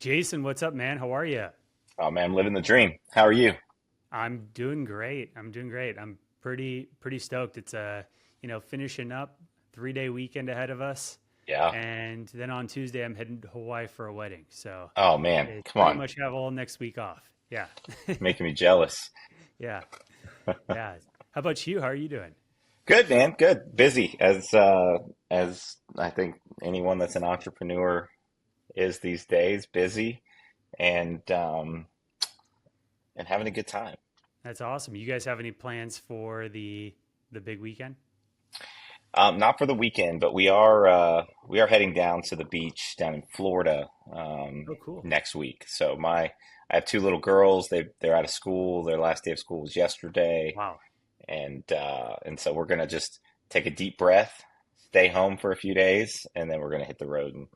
Jason, what's up, man? How are you? Oh man, I'm living the dream. How are you? I'm doing great. I'm pretty stoked. It's finishing up 3 day weekend ahead of us, Yeah. and then on Tuesday I'm heading to Hawaii for a wedding. So Oh man, it's come pretty on, much have all next week off. Yeah, making me jealous. yeah, yeah. How about you? How are you doing? Good man, good. Busy as I think anyone that's an entrepreneur is these days, busy and and having a good time. That's awesome. You guys have any plans for the big weekend? Not for the weekend, but we are heading down to the beach down in Florida Oh, cool. next week. I have two little girls. They're out of school. Their last day of school was yesterday. Wow, And so we're gonna just take a deep breath, stay home for a few days, and then we're gonna hit the road and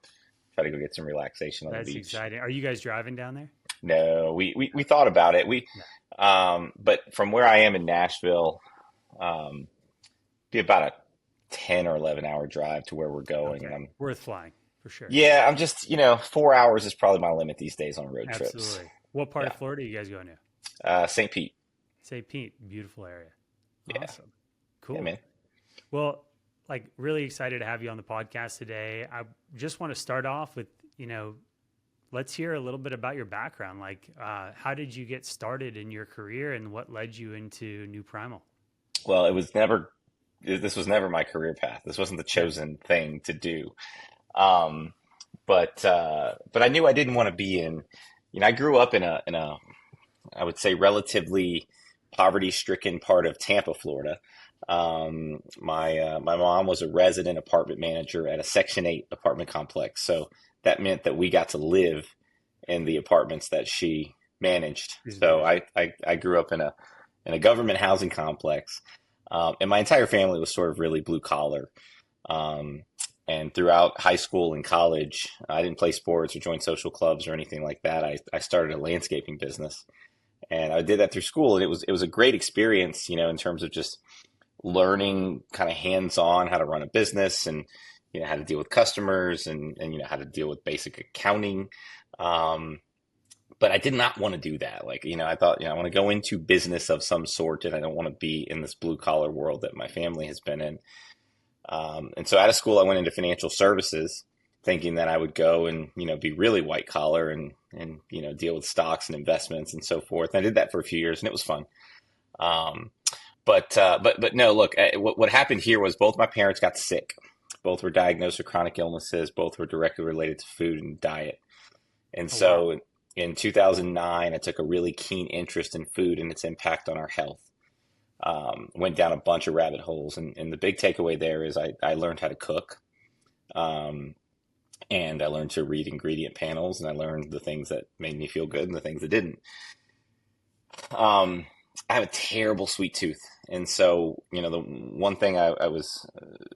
try to go get some relaxation on the that's beach. exciting. Are you guys driving down there? No, we thought about it. No. But from where I am in Nashville, um, be about a 10 or 11 hour drive to where we're going. And Okay, worth flying for sure. I'm just, 4 hours is probably my limit these days on road trips. Absolutely. What part of Yeah. Florida are you guys going to? St. Pete. St. Pete, beautiful area. Yeah. Awesome. Yeah, Cool. man. Well, like really excited to have you on the podcast today. I just want to start off with, let's hear a little bit about your background. Like, how did you get started in your career and what led you into New Primal? Well, this was never my career path. This wasn't the Yeah. chosen thing to do. Um, but I knew I didn't want to be I grew up in a I would say relatively poverty-stricken part of Tampa, Florida. My mom was a resident apartment manager at a Section 8 apartment complex, so that meant that we got to live in the apartments that she managed. These So managed. I grew up in a government housing complex, and my entire family was sort of really blue collar. Um, and throughout high school and college, I didn't play sports or join social clubs or anything like that. I started a landscaping business, and I did that through school, and it was a great experience, in terms of just learning kind of hands on how to run a business and how to deal with customers and how to deal with basic accounting. Um, but I did not want to do that. Like, I thought, I want to go into business of some sort, and I don't want to be in this blue collar world that my family has been in. And so out of school, I went into financial services, thinking that I would go and be really white collar and deal with stocks and investments and so forth. And I did that for a few years, and it was fun. Um, but no, look, what happened here was both my parents got sick. Both were diagnosed with chronic illnesses. Both were directly related to food and diet. And Oh, wow. so in 2009, I took a really keen interest in food and its impact on our health. Went down a bunch of rabbit holes. And the big takeaway there is I learned how to cook. Um, and I learned to read ingredient panels, and I learned the things that made me feel good and the things that didn't. Um, I have a terrible sweet tooth. And so, the one thing I was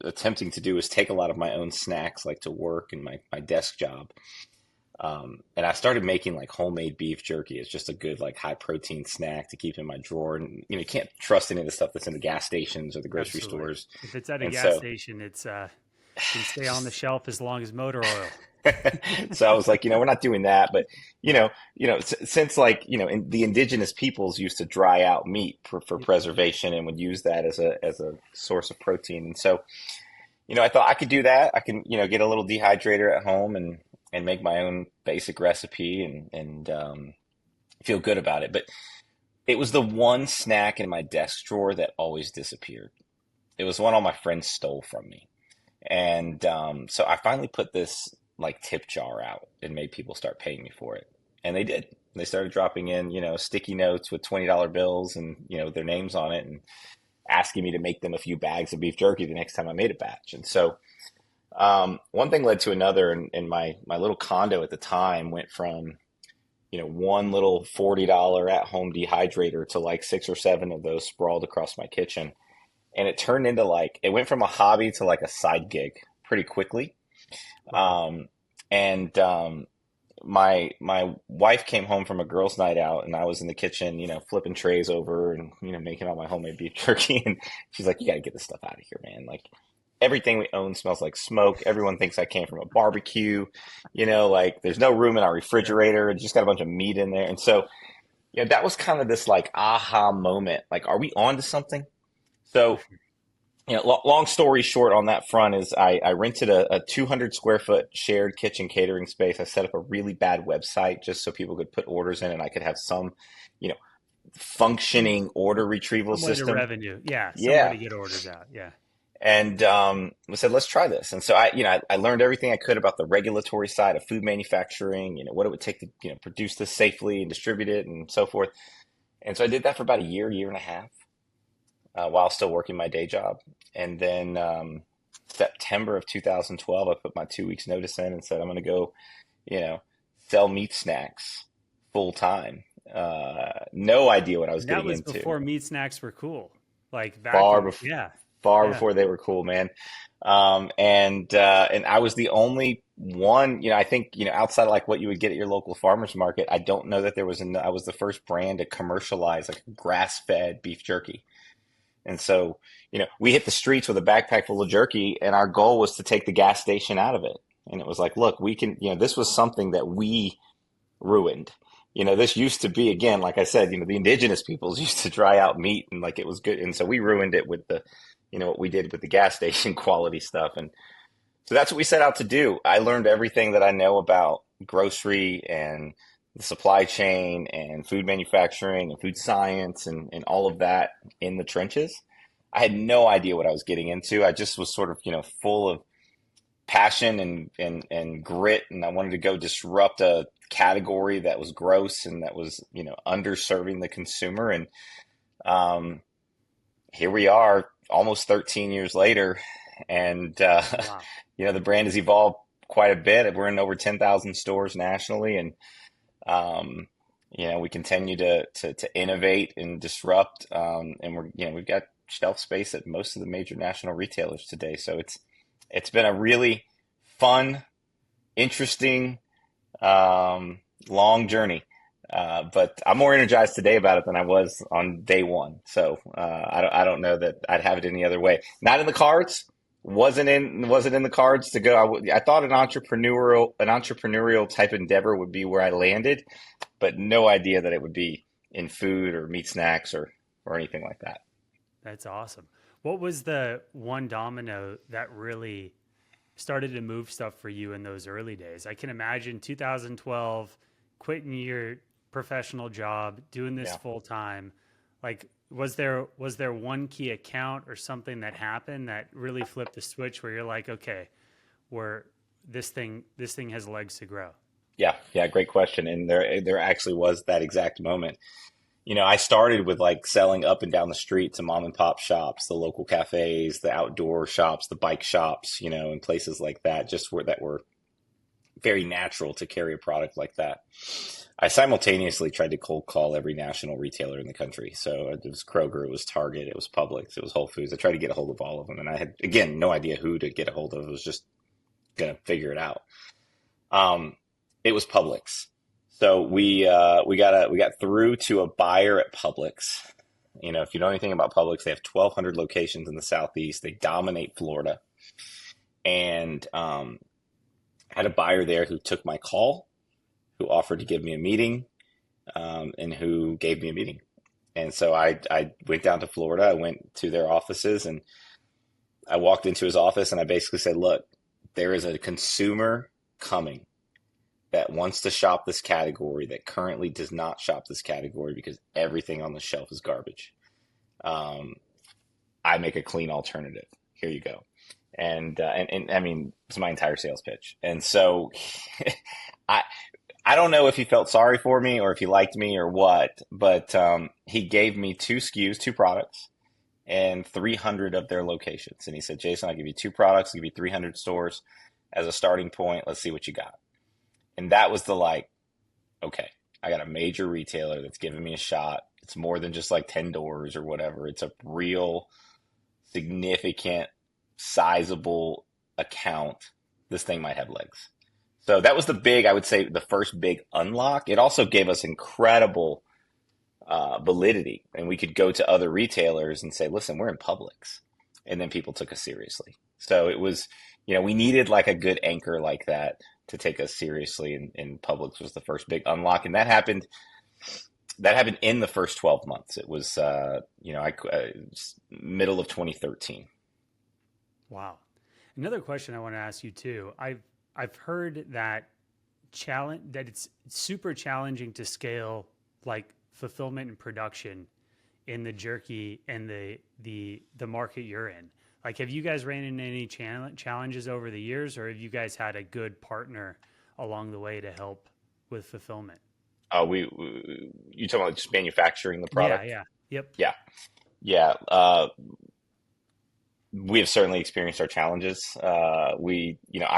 attempting to do is take a lot of my own snacks, like to work and my desk job. And I started making like homemade beef jerky. It's just a good like high protein snack to keep in my drawer. And you can't trust any of the stuff that's in the gas stations or the grocery Absolutely. stores. If it's at a And gas so, station, it's can stay on the shelf as long as motor oil. so I was like, we're not doing that. But since like the indigenous peoples used to dry out meat for preservation and would use that as a source of protein. And so I thought I could do that. I can get a little dehydrator at home and make my own basic recipe and feel good about it. But it was the one snack in my desk drawer that always disappeared. It was one all my friends stole from me. And so I finally put this like tip jar out and made people start paying me for it. And they did. They started dropping in, sticky notes with $20 bills and, their names on it and asking me to make them a few bags of beef jerky the next time I made a batch. And so one thing led to another, and my little condo at the time went from, one little $40 at home dehydrator to like six or seven of those sprawled across my kitchen. And it turned into like, it went from a hobby to like a side gig pretty quickly. Wow. Um, and my wife came home from a girls' night out, and I was in the kitchen, flipping trays over and making all my homemade beef jerky. And she's like, "You got to get this stuff out of here, man! Like, everything we own smells like smoke. Everyone thinks I came from a barbecue. Like there's no room in our Yeah. refrigerator. It's just got a bunch of meat in there. And so, that was kind of this like aha moment. Like, are we on to something? So, long story short on that front is I rented a 200 square foot shared kitchen catering space. I set up a really bad website just so people could put orders in and I could have some, you know, Some functioning order retrieval way to system. revenue. Yeah. Some way Yeah. to get orders out. Yeah. And we said, let's try this. And so I learned everything I could about the regulatory side of food manufacturing, what it would take to, produce this safely and distribute it and so forth. And so I did that for about a year and a half, while still working my day job. And then September of 2012, I put my 2 weeks notice in and said, I'm going to go, you know, sell meat snacks full time. No idea what I was And that getting was into. before meat snacks were cool. Like back Far in, before, yeah. far Yeah. before they were cool, man. And I was the only one, I think, outside of like what you would get at your local farmer's market, I don't know that there was I was the first brand to commercialize like grass-fed beef jerky. And so, we hit the streets with a backpack full of jerky, and our goal was to take the gas station out of it. And it was like, look, we can, this was something that we ruined. This used to be, again, like I said, the indigenous peoples used to dry out meat and like it was good. And so we ruined it with what we did with the gas station quality stuff. And so that's what we set out to do. I learned everything that I know about grocery and the supply chain and food manufacturing and food science and all of that in the trenches. I had no idea what I was getting into. I just was sort of, full of passion and grit, and I wanted to go disrupt a category that was gross and that was, underserving the consumer. And um, here we are almost 13 years later, and Wow. the brand has evolved quite a bit. We're in over 10,000 stores nationally, and um, we continue to innovate and disrupt, and we've got shelf space at most of the major national retailers today. So it's been a really fun, interesting, long journey. But I'm more energized today about it than I was on day one. So I don't know that I'd have it any other way. Not in the cards. Wasn't in the cards to go. I thought an entrepreneurial type endeavor would be where I landed, but no idea that it would be in food or meat snacks or anything like that. That's awesome. What was the one domino that really started to move stuff for you in those early days? I can imagine 2012, quitting your professional job, doing this Yeah. full time. Like, was there one key account or something that happened that really flipped the switch where you're like, okay, we're this thing has legs to grow? Yeah, yeah, great question. And there actually was that exact moment. I started with like selling up and down the street to mom and pop shops, the local cafes, the outdoor shops, the bike shops, and places like that, just that were very natural to carry a product like that. I simultaneously tried to cold call every national retailer in the country. So it was Kroger, it was Target, it was Publix, it was Whole Foods. I tried to get a hold of all of them, and I had, again, no idea who to get a hold of. I was just gonna figure it out. It was Publix. So we got through to a buyer at Publix. If you know anything about Publix, they have 1,200 locations in the Southeast. They dominate Florida, and had a buyer there who took my call, who offered to give me a meeting, and who gave me a meeting. And so I went down to Florida. I went to their offices, and I walked into his office, and I basically said, "Look, there is a consumer coming that wants to shop this category that currently does not shop this category because everything on the shelf is garbage. Um, I make a clean alternative. Here you go." And I mean, it's my entire sales pitch. And so I I don't know if he felt sorry for me or if he liked me or what, but he gave me two SKUs, two products, and 300 of their locations. And he said, "Jason, I'll give you two products, I'll give you 300 stores as a starting point. Let's see what you got." And that was the like, okay, I got a major retailer that's giving me a shot. It's more than just like 10 doors or whatever. It's a real significant, sizable account. This thing might have legs. So that was I would say, the first big unlock. It also gave us incredible validity. And we could go to other retailers and say, listen, we're in Publix. And then people took us seriously. So it was, we needed like a good anchor like that to take us seriously. And Publix was the first big unlock. And that happened in the first 12 months. It was, middle of 2013. Wow. Another question I want to ask you too. I've heard that it's super challenging to scale like fulfillment and production in the jerky and the market you're in. Like, have you guys ran into any challenges over the years, or have you guys had a good partner along the way to help with fulfillment? You talking about just manufacturing the Yeah, product? yeah. Yep. Yeah. Yeah. We have certainly experienced our challenges. I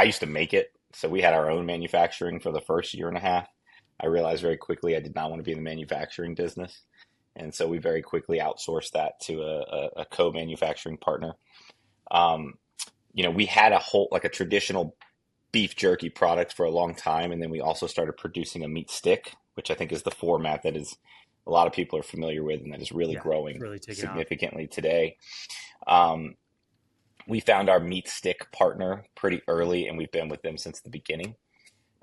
used to make it. So we had our own manufacturing for the first year and a half. I realized very quickly I did not want to be in the manufacturing business. And so we very quickly outsourced that to a co-manufacturing partner. Um, we had like a traditional beef jerky product for a long time. And then we also started producing a meat stick, which I think is the format that is a lot of people are familiar with and that is really Yeah. It's growing really taken off. significantly today. Um, we found our meat stick partner pretty early, and we've been with them since the beginning.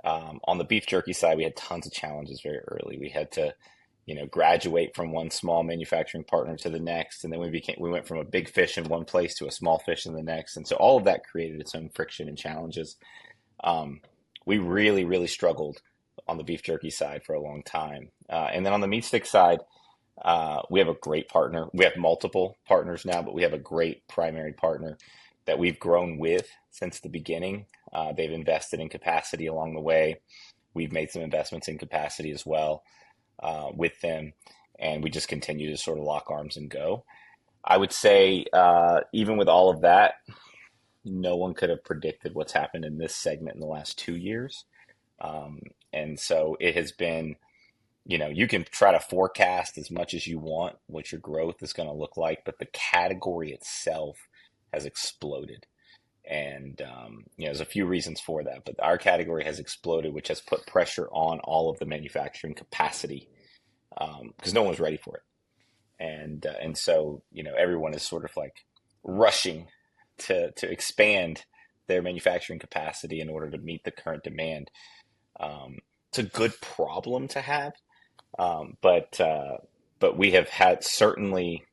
On the beef jerky side, we had tons of challenges very early. We had to, graduate from one small manufacturing partner to the next, and then we went from a big fish in one place to a small fish in the next, and so all of that created its own friction and challenges. Um, we really, really struggled on the beef jerky side for a long time, and then on the meat stick side, we have a great partner. We have multiple partners now, but we have a great primary partner that we've grown with since the beginning. They've invested in capacity along the way. We've made some investments in capacity as well with them, and we just continue to sort of lock arms and go. I would say, even with all of that, no one could have predicted what's happened in this segment in the last 2 years. And so it has been, you can try to forecast as much as you want what your growth is going to look like, but the category itself has exploded. And, there's a few reasons for that, but our category has exploded, which has put pressure on all of the manufacturing capacity because no one was ready for it. And so, everyone is sort of like rushing to expand their manufacturing capacity in order to meet the current demand. It's a good problem to have. But we have had certainly,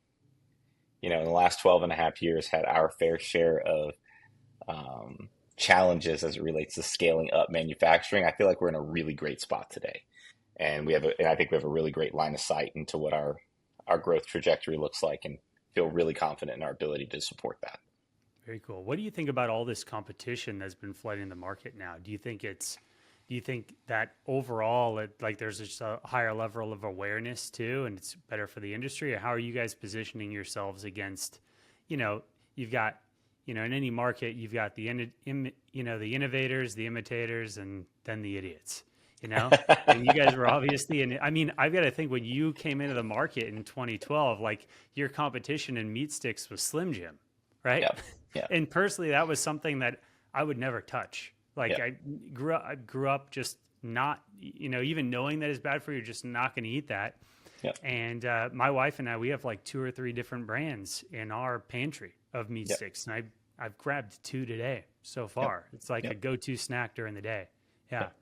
in the last 12 and a half years, had our fair share of challenges as it relates to scaling up manufacturing. I feel like we're in a really great spot today. And I think we have a really great line of sight into what our growth trajectory looks like, and feel really confident in our ability to support that. Very cool. What do you think about all this competition that's been flooding the market now? Do you think that overall, there's just a higher level of awareness too, and it's better for the industry? Or how are you guys positioning yourselves against, you've got, in any market, you've got the the innovators, the imitators, and then the idiots. And you guys were obviously, and I mean, I've got to think when you came into the market in 2012, like your competition in meat sticks was Slim Jim, right? Yep. Yeah. And personally, that was something that I would never touch. Like Yeah. I grew up just not, even knowing that it's bad for you, just not going to eat that. Yep. And my wife and I, we have like 2 or 3 different brands in our pantry of meat Yep. sticks, and I've grabbed 2 today so far. It's like a go-to snack during the day. Yeah. Yep.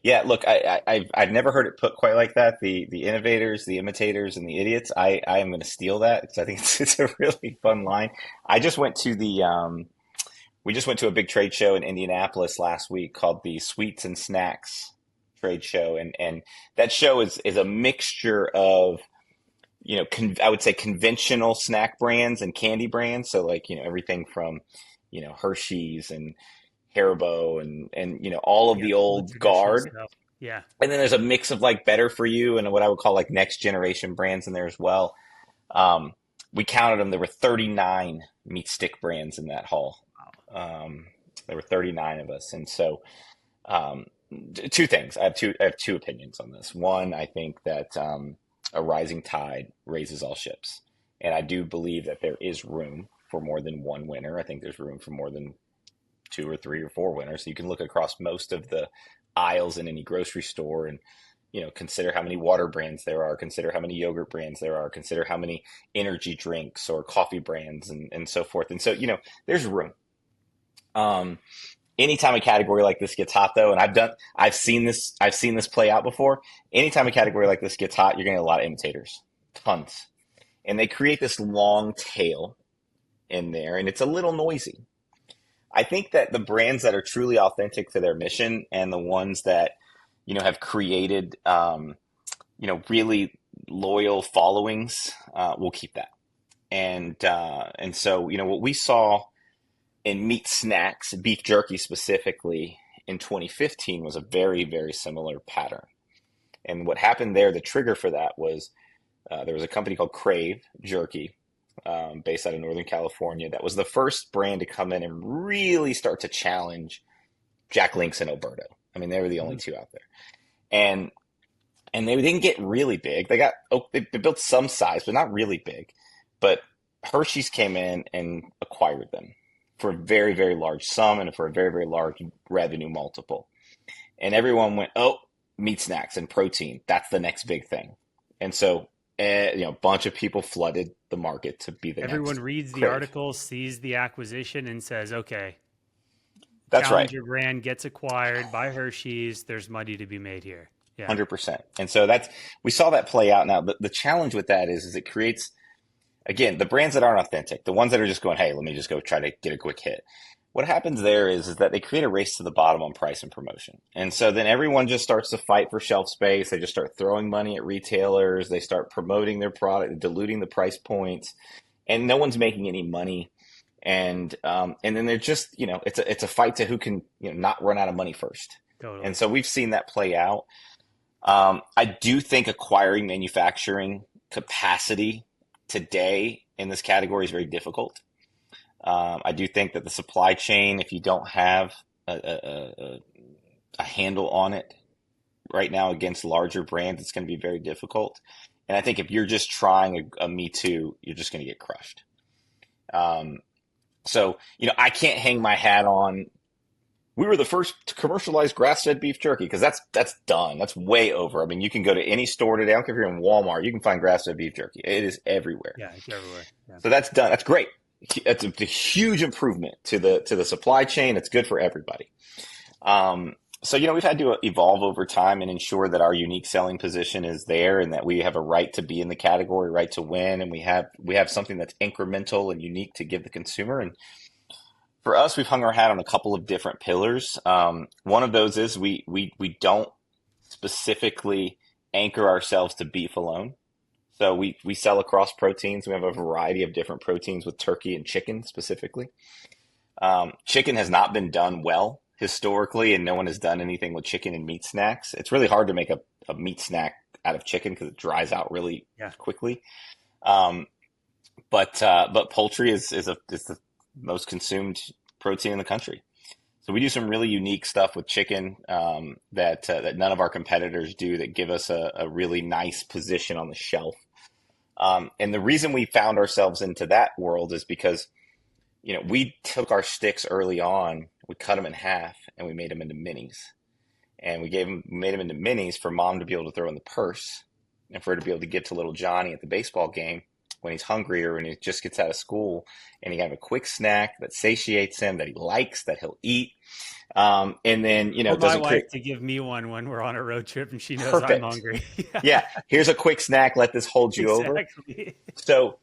Yeah, look, I've never heard it put quite like that. The innovators, the imitators, and the idiots. I am going to steal that because I think it's a really fun line. I just went to we just went to a big trade show in Indianapolis last week called the Sweets and Snacks Trade Show, and that show is a mixture of I would say conventional snack brands and candy brands. So like everything from Hershey's and Haribo and all of the old guard. Stuff. Yeah. And then there's a mix of like better for you and what I would call like next generation brands in there as well. We counted them. There were 39 meat stick brands in that hall. There were 39 of us. And so, 2 things. I have two opinions on this. One, I think that, a rising tide raises all ships. And I do believe that there is room for more than one winner. I think there's room for more than 2 or 3 or 4 winners. So you can look across most of the aisles in any grocery store and, consider how many water brands there are, consider how many yogurt brands there are, consider how many energy drinks or coffee brands and so forth. And so, there's room. Um, Anytime a category like this gets hot though, and I've seen this play out before. Anytime a category like this gets hot, you're going to get a lot of imitators, tons. And they create this long tail in there, and it's a little noisy. I think that the brands that are truly authentic to their mission and the ones that, have created, really loyal followings, will keep that. And so, what we saw in meat snacks, beef jerky specifically, in 2015 was a very, very similar pattern. And what happened there, the trigger for that was there was a company called Crave Jerky, based out of Northern California, that was the first brand to come in and really start to challenge Jack Link's and Oberto. I mean, they were the only two out there. And they didn't get really big. They built some size, but not really big. But Hershey's came in and acquired them for a very, very large sum and for a very, very large revenue multiple. And everyone went, oh, meat snacks and protein, that's the next big thing. And so, a bunch of people flooded the market to be the Everyone next reads the Crave. article, sees the acquisition, and says, okay, That's right. Challenger brand gets acquired by Hershey's. There's money to be made here. Yeah. 100%. And so we saw that play out. Now, the challenge with that is it creates, again, the brands that aren't authentic, the ones that are just going, hey, let me just go try to get a quick hit. What happens there is that they create a race to the bottom on price and promotion. And so then everyone just starts to fight for shelf space. They just start throwing money at retailers. They start promoting their product, diluting the price points, and no one's making any money. And then they're just, it's a fight to who can, not run out of money first. Totally. And so we've seen that play out. I do think acquiring manufacturing capacity today in this category is very difficult. I do think that the supply chain, if you don't have a handle on it right now against larger brands, it's going to be very difficult. And I think if you're just trying a Me Too, you're just going to get crushed. So, I can't hang my hat on, we were the first to commercialize grass-fed beef jerky, because that's done. That's way over. I mean, you can go to any store today. I don't care if you're in Walmart, you can find grass-fed beef jerky. It is everywhere. Yeah, it's everywhere. Yeah. So that's done. That's great. It's a huge improvement to the supply chain. It's good for everybody. So, we've had to evolve over time and ensure that our unique selling position is there and that we have a right to be in the category, right to win. And we have something that's incremental and unique to give the consumer. And for us, we've hung our hat on a couple of different pillars. One of those is we don't specifically anchor ourselves to beef alone. So we sell across proteins. We have a variety of different proteins with turkey and chicken specifically. Chicken has not been done well historically, and no one has done anything with chicken and meat snacks. It's really hard to make a meat snack out of chicken because it dries out really quickly. But poultry is the most consumed protein in the country. So we do some really unique stuff with chicken that none of our competitors do, that give us a really nice position on the shelf. And the reason we found ourselves into that world is because, we took our sticks early on, we cut them in half, and we made them into minis. And made them into minis for mom to be able to throw in the purse, and for her to be able to get to little Johnny at the baseball game when he's hungry or when he just gets out of school, and he can have a quick snack that satiates him, that he likes, that he'll eat. And then, my wife to give me one when we're on a road trip and she knows Perfect. I'm hungry. Yeah. Here's a quick snack. Let this hold you over. So,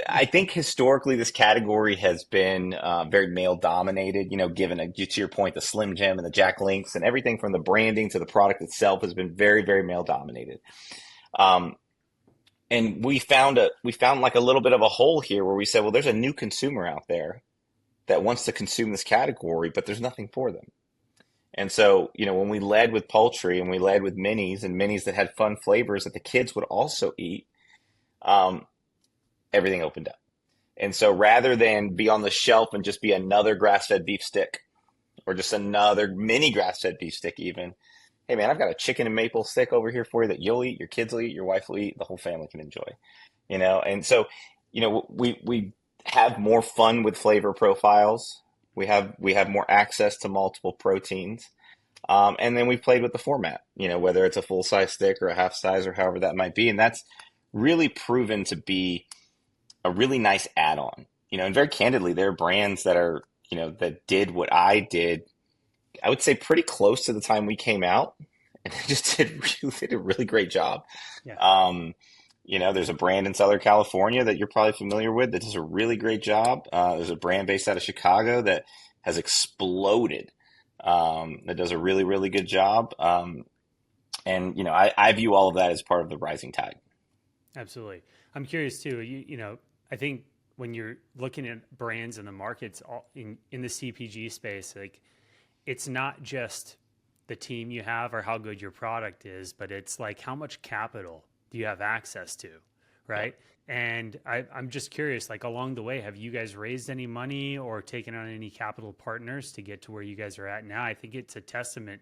I think historically this category has been very male dominated, given to your point, the Slim Jim and the Jack Links and everything from the branding to the product itself has been very, very male dominated. And we found like a little bit of a hole here where we said, well, there's a new consumer out there that wants to consume this category, but there's nothing for them. And so, when we led with poultry and we led with minis and minis that had fun flavors that the kids would also eat, everything opened up. And so rather than be on the shelf and just be another grass-fed beef stick or just another mini grass-fed beef stick even, hey man, I've got a chicken and maple stick over here for you that you'll eat, your kids will eat, your wife will eat, the whole family can enjoy, And so, we have more fun with flavor profiles. We have more access to multiple proteins. And then we've played with the format, whether it's a full-size stick or a half-size or however that might be. And that's really proven to be a really nice add-on. And very candidly, there are brands that are, that did what I did, I would say pretty close to the time we came out, and they just did a really great job. Yeah. Um, there's a brand in Southern California that you're probably familiar with that does a really great job. There's a brand based out of Chicago that has exploded, that does a really, really good job. And I view all of that as part of the rising tide. Absolutely. I'm curious too. I think when you're looking at brands in the markets in the CPG space, like it's not just the team you have or how good your product is, but it's like how much capital do you have access to, Yeah. right? And I'm just curious, like along the way, have you guys raised any money or taken on any capital partners to get to where you guys are at now? I think it's a testament.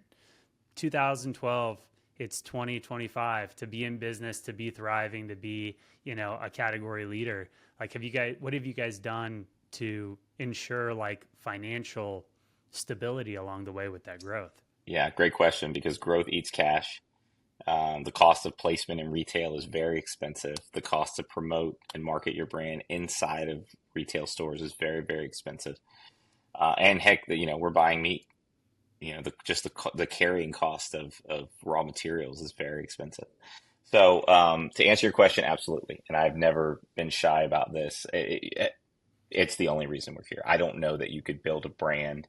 2012, it's 2025 to be in business, to be thriving, to be, a category leader. Like, what have you guys done to ensure like financial stability along the way with that growth? Yeah, great question because growth eats cash. The cost of placement in retail is very expensive. The cost to promote and market your brand inside of retail stores is very, very expensive. And heck, we're buying meat. The carrying cost of raw materials is very expensive. So to answer your question, absolutely. And I've never been shy about this. It's the only reason we're here. I don't know that you could build a brand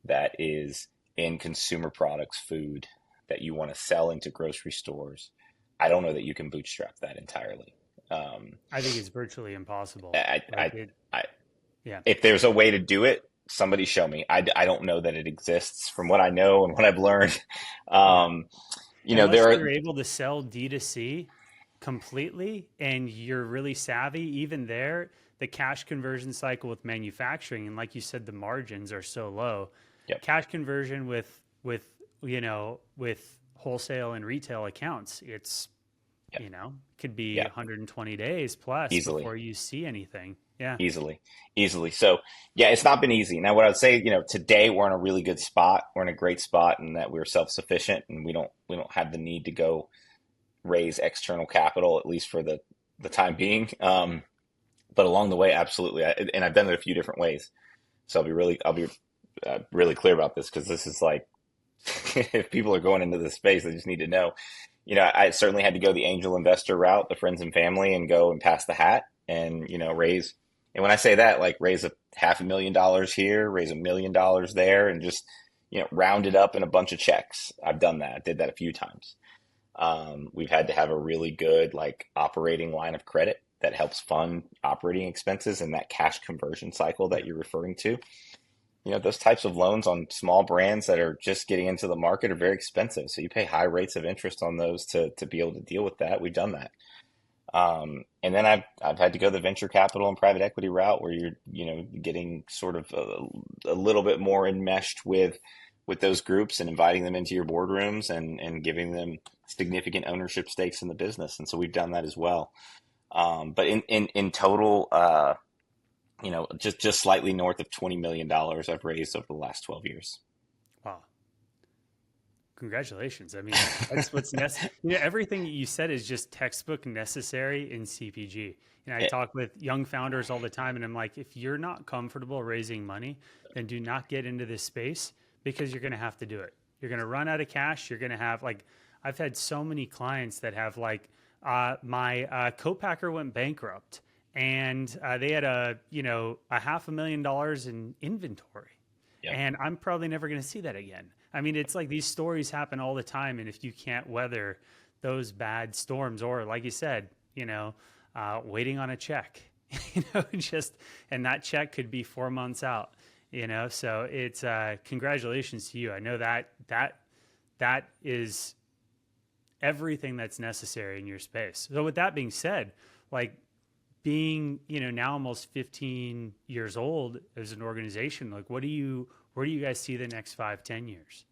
that is in consumer products, food that you want to sell into grocery stores. I don't know that you can bootstrap that entirely. I think it's virtually impossible. I, Like I, it, I, yeah. if there's a way to do it, somebody show me. I don't know that it exists from what I know and what I've learned. Yeah. Um, Unless there you're are, able to sell D2C completely and you're really savvy, even there, the cash conversion cycle with manufacturing, and like you said, the margins are so low. yep, Cash conversion with wholesale and retail accounts, it's yep, could be yep, 120 days plus easily. before you see anything. Yeah. Easily, easily. So yeah, it's not been easy. Now, what I would say, today we're in a really good spot. We're in a great spot in that we're self-sufficient and we don't have the need to go raise external capital, at least for the time being. But along the way, absolutely. And I've done it a few different ways. So I'll be really clear about this because this is like, if people are going into this space, they just need to know, I certainly had to go the angel investor route, the friends and family, and go and pass the hat and, raise. And when I say that, like raise $500,000 here, raise $1 million there, and just, round it up in a bunch of checks. I've done that. I did that a few times. We've had to have a really good like operating line of credit that helps fund operating expenses and that cash conversion cycle that Yeah. you're referring to. Those types of loans on small brands that are just getting into the market are very expensive. So you pay high rates of interest on those to be able to deal with that. We've done that. And then I've had to go the venture capital and private equity route where you're, getting sort of a little bit more enmeshed with those groups and inviting them into your boardrooms and giving them significant ownership stakes in the business. And so we've done that as well. But in total, just slightly north of $20 million I've raised over the last 12 years. Wow. Congratulations. I mean, that's what's necessary. Everything you said is just textbook necessary in CPG. I Eh, talk with young founders all the time, and I'm like, if you're not comfortable raising money, then do not get into this space because you're going to have to do it. You're going to run out of cash. You're going to have like, I've had so many clients that have like, my co-packer went bankrupt, and they had a $500,000 in inventory, yeah. and I'm probably never going to see that again. I mean, it's like these stories happen all the time, and if you can't weather those bad storms, or like you said, waiting on a check, and that check could be 4 months out, So it's congratulations to you. I know that is everything that's necessary in your space. So with that being said, like being now almost 15 years old as an organization, like where do you guys see the next 5-10 years?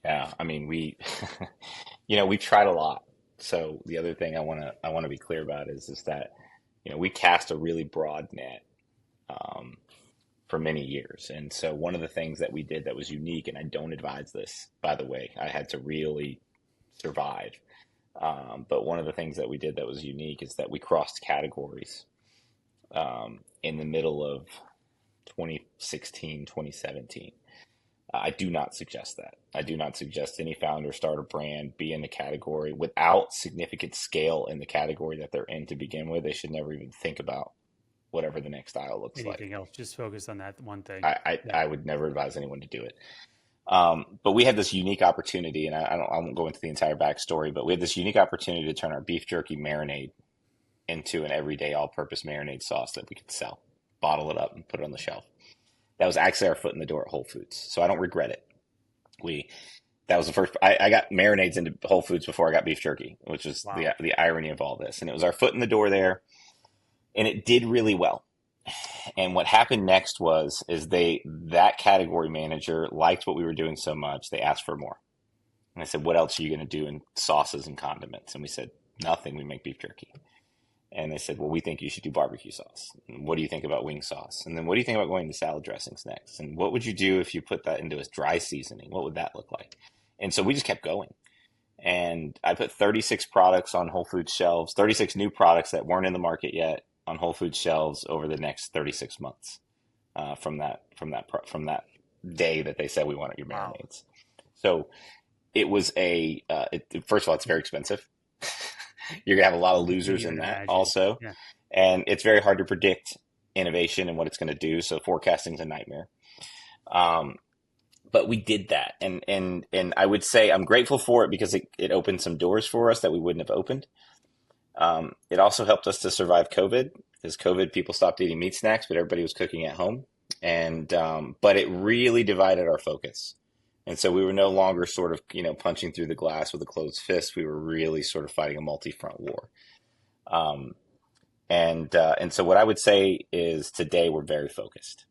Yeah. I mean, we've tried a lot. So the other thing I want to be clear about is that, we cast a really broad net, um, for many years. And so one of the things that we did that was unique, and I don't advise this, by the way, I had to really survive. But one of the things that we did that was unique is that we crossed categories, in the middle of 2016, 2017. I do not suggest that. I do not suggest any founder start a brand, be in the category without significant scale in the category that they're in to begin with. They should never even think about whatever the next aisle looks like. Anything else? Just focus on that one thing. Yeah. I would never advise anyone to do it. But we had this unique opportunity, and I won't go into the entire backstory, but we had this unique opportunity to turn our beef jerky marinade into an everyday all-purpose marinade sauce that we could sell, bottle it up, and put it on the shelf. That was actually our foot in the door at Whole Foods, so I don't regret it. That was the first. I got marinades into Whole Foods before I got beef jerky, which is Wow. the irony of all this. And it was our foot in the door there, and it did really well. And what happened next is that category manager liked what we were doing so much, they asked for more. And I said, "What else are you going to do in sauces and condiments?" And we said, "Nothing. We make beef jerky." And they said, "Well, we think you should do barbecue sauce. And what do you think about wing sauce? And then what do you think about going to salad dressings next? And what would you do if you put that into a dry seasoning? What would that look like?" And so we just kept going. And I put 36 products on Whole Foods shelves, 36 new products that weren't in the market yet on Whole Foods shelves over the next 36 months from that day that they said we wanted your marinades. Wow. So it was first of all, it's very expensive. You're gonna have a lot of losers in that also. Yeah. And it's very hard to predict innovation and what it's going to do. So forecasting is a nightmare. But we did that. And I would say I'm grateful for it because it opened some doors for us that we wouldn't have opened. It also helped us to survive COVID. Because COVID, people stopped eating meat snacks, but everybody was cooking at home. And but it really divided our focus. And so we were no longer sort of, punching through the glass with a closed fist. We were really sort of fighting a multi-front war. And so what I would say is today we're very focused.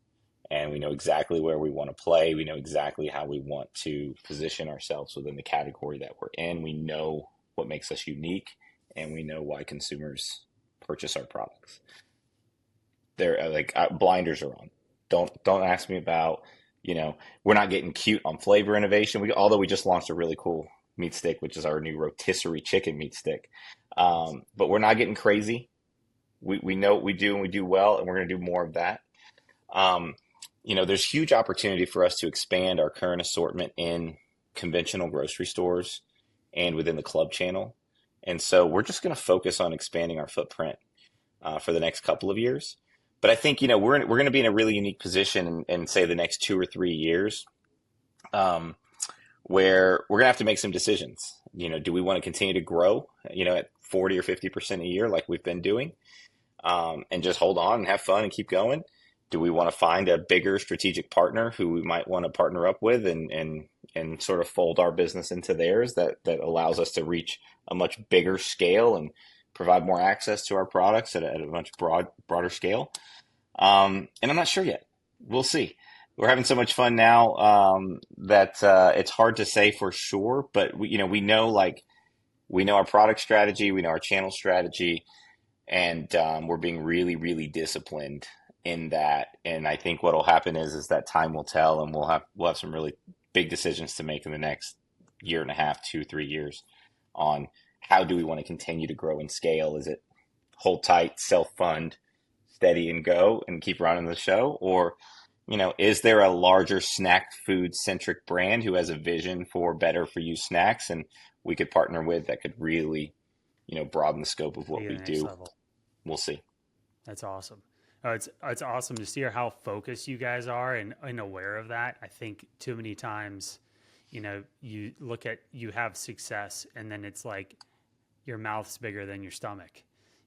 And we know exactly where we want to play. We know exactly how we want to position ourselves within the category that we're in. We know what makes us unique, and we know why consumers purchase our products. They're like blinders are on. Don't ask me about, we're not getting cute on flavor innovation. Although we just launched a really cool meat stick, which is our new rotisserie chicken meat stick. But we're not getting crazy. We know what we do and we do well, and we're going to do more of that. There's huge opportunity for us to expand our current assortment in conventional grocery stores and within the club channel. And so we're just going to focus on expanding our footprint for the next couple of years. But I think, we're going to be in a really unique position in say the next 2 or 3 years where we're going to have to make some decisions. Do we want to continue to grow, at 40 or 50% a year like we've been doing and just hold on and have fun and keep going? Do we want to find a bigger strategic partner who we might want to partner up with and sort of fold our business into theirs that allows us to reach a much bigger scale and provide more access to our products at a much broader scale? And I'm not sure yet. We'll see. We're having so much fun now that it's hard to say for sure. But we know our product strategy, we know our channel strategy, and we're being really, really disciplined in that. And I think what will happen is that time will tell, and we'll have some really big decisions to make in the next year and a half, 2, 3 years on how do we want to continue to grow and scale. Is it hold tight, self-fund, steady and go and keep running the show? Or, is there a larger snack food centric brand who has a vision for better for you snacks and we could partner with that could really, broaden the scope of what we do? Level. We'll see. That's awesome. It's awesome to see how focused you guys are and aware of that. I think too many times, you look at, you have success and then it's like your mouth's bigger than your stomach,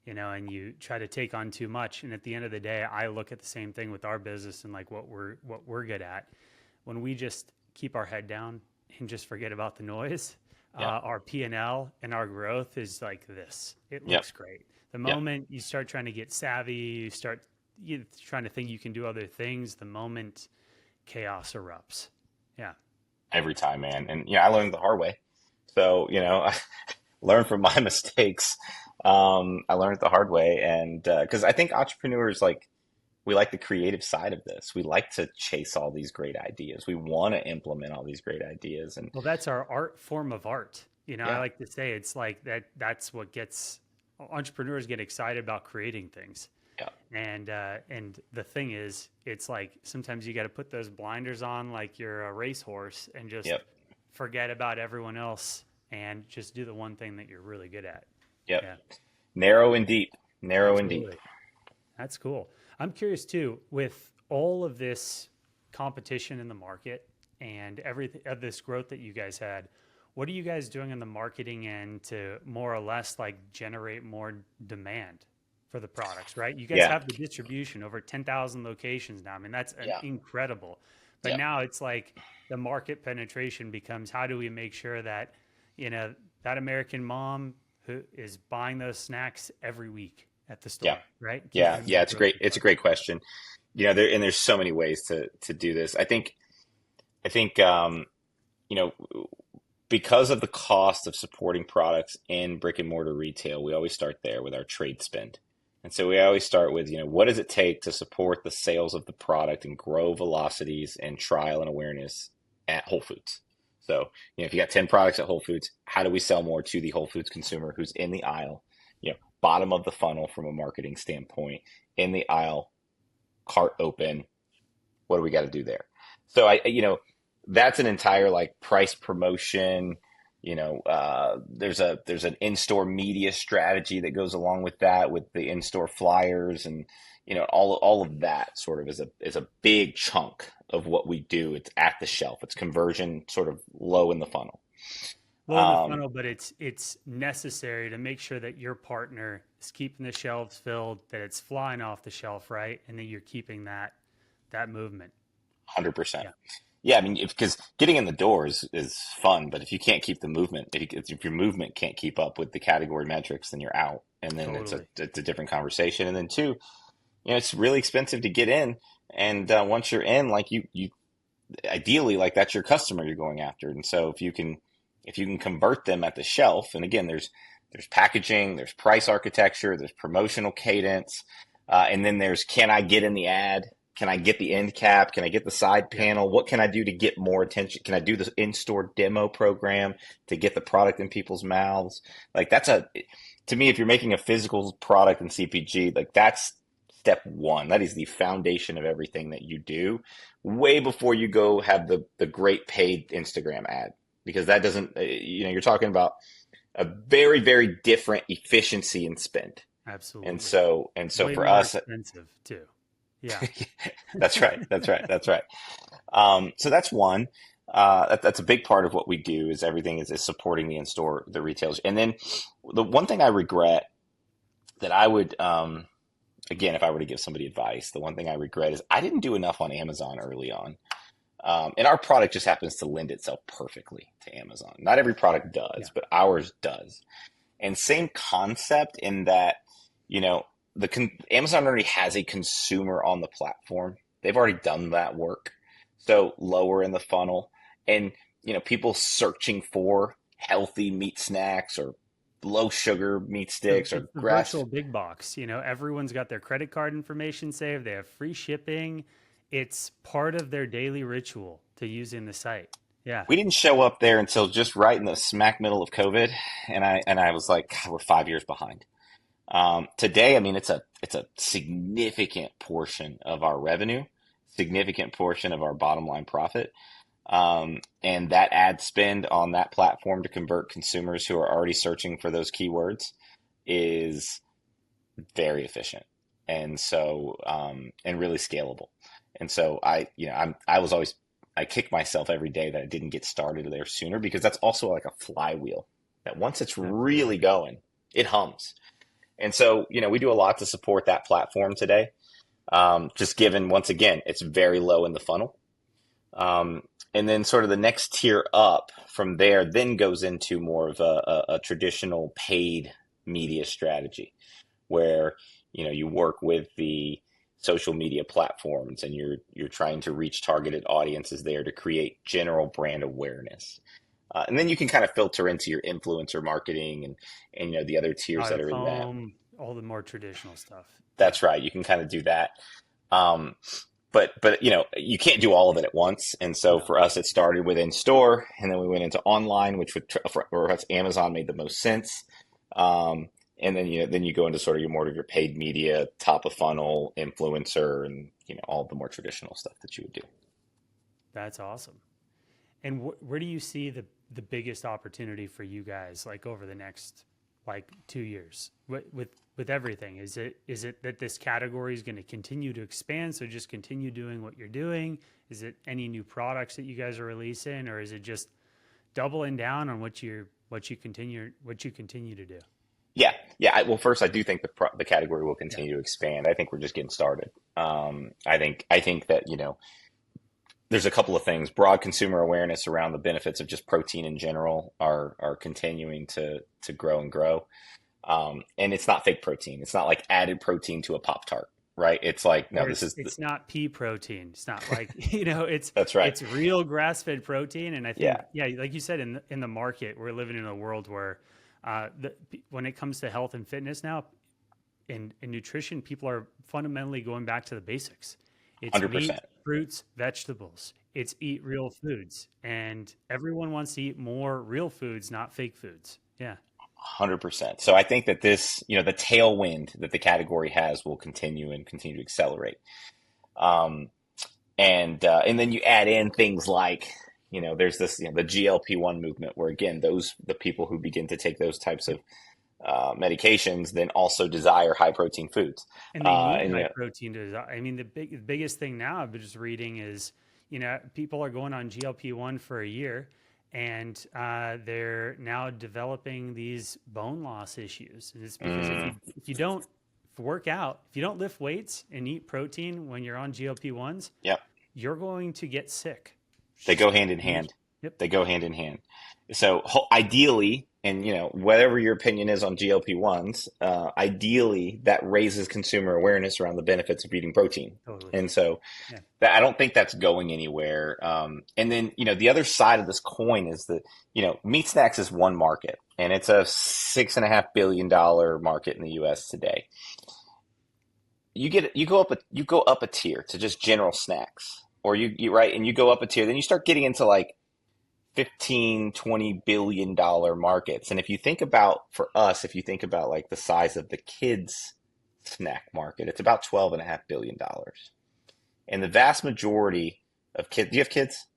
and you try to take on too much. And at the end of the day, I look at the same thing with our business and like what we're good at. When we just keep our head down and just forget about the noise, our P&L and our growth is like this. It looks great. The moment you start trying to get savvy, you start trying to think you can do other things, the moment chaos erupts. Yeah. Every time, man. And, I learned the hard way. So, I learned from my mistakes. I learned the hard way. And because I think entrepreneurs, we like the creative side of this. We like to chase all these great ideas. We want to implement all these great ideas. And that's our form of art. I like to say it's like that's what gets entrepreneurs get excited about creating things. Yeah. And the thing is, it's like sometimes you got to put those blinders on like you're a racehorse and just Yep. forget about everyone else and just do the one thing that you're really good at. Yep. Yeah, Narrow and deep. Narrow and deep. absolutely. That's cool. I'm curious too, with all of this competition in the market and everything of this growth that you guys had, what are you guys doing on the marketing end to more or less like generate more demand for the products, right? You guys Yeah. have the distribution over 10,000 locations now. I mean, that's Yeah. incredible. But Yeah. now it's like the market penetration becomes how do we make sure that, you know, that American mom who is buying those snacks every week at the Yeah. store, right? Keeping Yeah. them in Yeah. the It's great. grocery It's a cart. great question. There's so many ways to do this. I think, you know, because of the cost of supporting products in brick and mortar retail, we always start there with our trade spend. And so we always start with, what does it take to support the sales of the product and grow velocities and trial and awareness at Whole Foods? So, if you got 10 products at Whole Foods, how do we sell more to the Whole Foods consumer who's in the aisle, bottom of the funnel from a marketing standpoint, in the aisle, cart open, what do we got to do there? So that's an entire like price promotion. There's an in-store media strategy that goes along with that, with the in-store flyers, and all of that sort of is a big chunk of what we do. It's at the shelf. It's conversion sort of low in the funnel. Low in the Um, funnel, but it's necessary to make sure that your partner is keeping the shelves filled, that it's flying off the shelf, right? And that you're keeping that movement. 100%. Yeah, Yeah, I mean, because getting in the door is fun, but if you can't keep the movement, if your movement can't keep up with the category metrics, then you're out, and then totally. it's a different conversation. And then two, it's really expensive to get in, and once you're in, like you ideally, like, that's your customer you're going after. And so if you can convert them at the shelf, and again, there's packaging, there's price architecture, there's promotional cadence, and then there's, can I get in the ad? Can I get the end cap? Can I get the side Yeah. panel? What can I do to get more attention? Can I do the in-store demo program to get the product in people's mouths? Like, to me, if you're making a physical product in CPG, like, that's step one. That is the foundation of everything that you do, way before you go have the great paid Instagram ad, because that doesn't, you're talking about a very, very different efficiency and spend. And Absolutely. so Way for more us, expensive too. Yeah. that's right. That's right. That's right. So that's one. That's a big part of what we do, is everything is supporting the in-store, the retailers. And then the one thing I regret that I would, again, if I were to give somebody advice, the one thing I regret is I didn't do enough on Amazon early on. And our product just happens to lend itself perfectly to Amazon. Not every product Yeah. does, but ours does. And same concept in that, you know, Amazon already has a consumer on the platform. They've already done that work. So lower in the funnel, and, people searching for healthy meat snacks or low sugar meat sticks or It's the grass. virtual big box. Everyone's got their credit card information saved. They have free shipping. It's part of their daily ritual to using the site. Yeah. We didn't show up there until just right in the smack middle of COVID, and I was like, God, we're 5 years behind. Today, I mean, it's a significant portion of our revenue, significant portion of our bottom line profit. And that ad spend on that platform to convert consumers who are already searching for those keywords is very efficient. And so, and really scalable. And so I kick myself every day that I didn't get started there sooner, because that's also like a flywheel that once it's really Absolutely. going, it hums. And so, we do a lot to support that platform today. Just given, once again, it's very low in the funnel. And then sort of the next tier up from there then goes into more of a traditional paid media strategy, where, you work with the social media platforms, and you're trying to reach targeted audiences there to create general brand awareness. And then you can kind of filter into your influencer marketing and the other tiers Out that of are in that. home, all the more traditional stuff. Yeah. That's right. You can kind of do that. Um, but you can't do all of it at once. And so No. for us, it started with in store, and then we went into online, which for us, Amazon made the most sense. And then, then you go into sort of more of your paid media, top of funnel, influencer, and, all the more traditional stuff that you would do. That's awesome. And where do you see the biggest opportunity for you guys, like over the next like 2 years with everything? Is it that this category is going to continue to expand? So just continue doing what you're doing. Is it any new products that you guys are releasing, or is it just doubling down on what you continue to do? Yeah, yeah. Well, first, I do think the category will continue to expand. I think we're just getting started. I think that there's a couple of things. Broad consumer awareness around the benefits of just protein in general are continuing to grow and grow. And it's not fake protein. It's not like added protein to a Pop-Tart, right? It's like, no, Or this is it's not pea protein. It's not like it's that's right. it's real grass-fed protein. And I think Yeah, like you said, in the market, we're living in a world where when it comes to health and fitness now, in nutrition, people are fundamentally going back to the basics. It's meat, 100%. fruits, vegetables. It's eat real foods, and everyone wants to eat more real foods, not fake foods. Yeah. 100%. So I think that this, the tailwind that the category has will continue to accelerate. Um, and then you add in things like, there's this, the GLP-1 movement where, again, the people who begin to take those types of medications then also desire high protein foods. And they need And high protein to, I mean, the biggest thing now I've been just reading is, people are going on GLP-1 for a year, and they're now developing these bone loss issues. And it's because if you don't work out, if you don't lift weights and eat protein when you're on GLP-1s, yep, you're going to get sick. they go hand in hand. Yep. They go hand in hand. So ideally, and whatever your opinion is on GLP-1s, ideally that raises consumer awareness around the benefits of eating protein. Totally. And so Yeah. I don't think that's going anywhere. And then, the other side of this coin is that, meat snacks is one market, and it's a $6.5 billion market in the US today. You go up a tier to just general snacks, or you right, and you go up a tier, then you start getting into like 15-20 billion dollar markets. And if you think about, for us, if you think about like the size of the kids snack market, it's about $12.5 billion. And the vast majority of kids, do you have kids?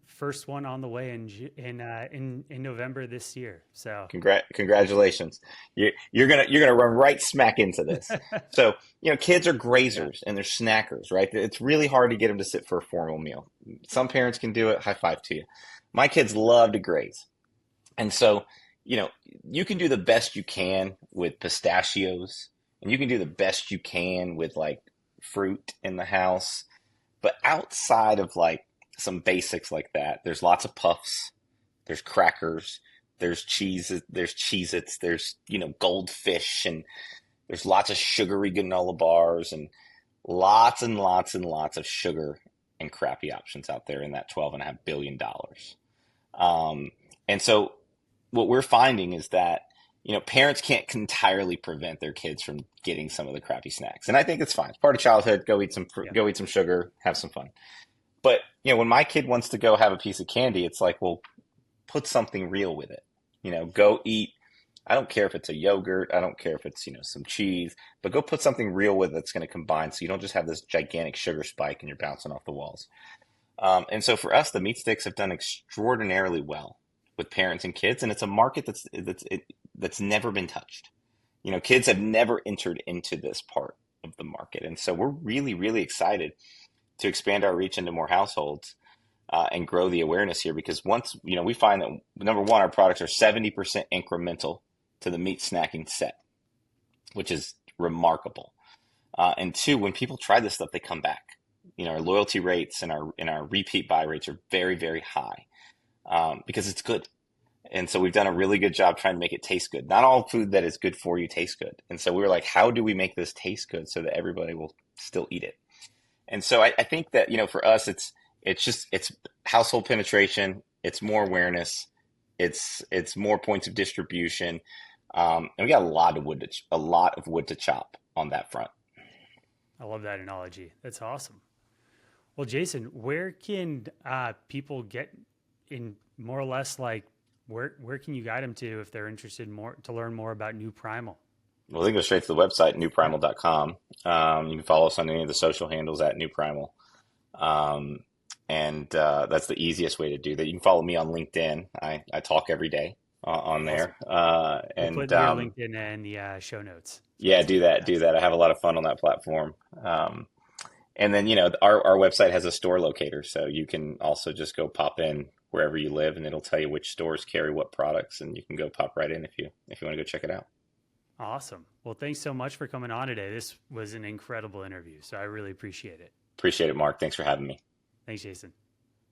First one on the way in November this year. So Congratulations. You're gonna run right smack into this. So, kids are grazers and they're snackers, right? It's really hard to get them to sit for a formal meal. Some parents can do it. High five to you. My kids love to graze. And so, you can do the best you can with pistachios, and you can do the best you can with like fruit in the house. But outside of like some basics like that, there's lots of puffs, there's crackers, there's cheeses, there's Cheez-Its, there's, goldfish, and there's lots of sugary granola bars, and lots of sugar and crappy options out there in that $12.5 billion. And so what we're finding is that, parents can't entirely prevent their kids from getting some of the crappy snacks. And I think it's fine. It's part of childhood. Go eat some fruit, go eat some sugar, have some fun. But, when my kid wants to go have a piece of candy, it's like, well, put something real with it. Go eat. I don't care if it's a yogurt. I don't care if it's, some cheese, but go put something real with it that's going to combine, so you don't just have this gigantic sugar spike and you're bouncing off the walls. And so for us, the meat sticks have done extraordinarily well with parents and kids, and it's a market that's never been touched. Kids have never entered into this part of the market, and so we're really, really excited to expand our reach into more households and grow the awareness here. Because once we find that, number one, our products are 70% incremental to the meat snacking set, which is remarkable. And two, when people try this stuff, they come back. Our loyalty rates and our repeat buy rates are very, very high because it's good. And so we've done a really good job trying to make it taste good. Not all food that is good for you tastes good. And so we were like, how do we make this taste good so that everybody will still eat it? And so I think that, for us, it's household penetration. It's more awareness. It's more points of distribution. And we got a lot of wood to chop on that front. I love that analogy. That's awesome. Well, Jason, where can people get in more or less like where can you guide them to if they're interested more to learn more about New Primal? Well, they can go straight to the website, newprimal.com. You can follow us on any of the social handles at New Primal. Um, that's the easiest way to do that. You can follow me on LinkedIn. I talk every day on Awesome. there. We'll And put your LinkedIn in the show notes. So Yeah, that's do that. Do that. fantastic. I have a lot of fun on that platform. And then, our website has a store locator, so you can also just go pop in wherever you live, and it'll tell you which stores carry what products, and you can go pop right in if you want to go check it out. Awesome. Well, thanks so much for coming on today. This was an incredible interview, so I really appreciate it. Appreciate it, Mark. Thanks for having me. Thanks, Jason.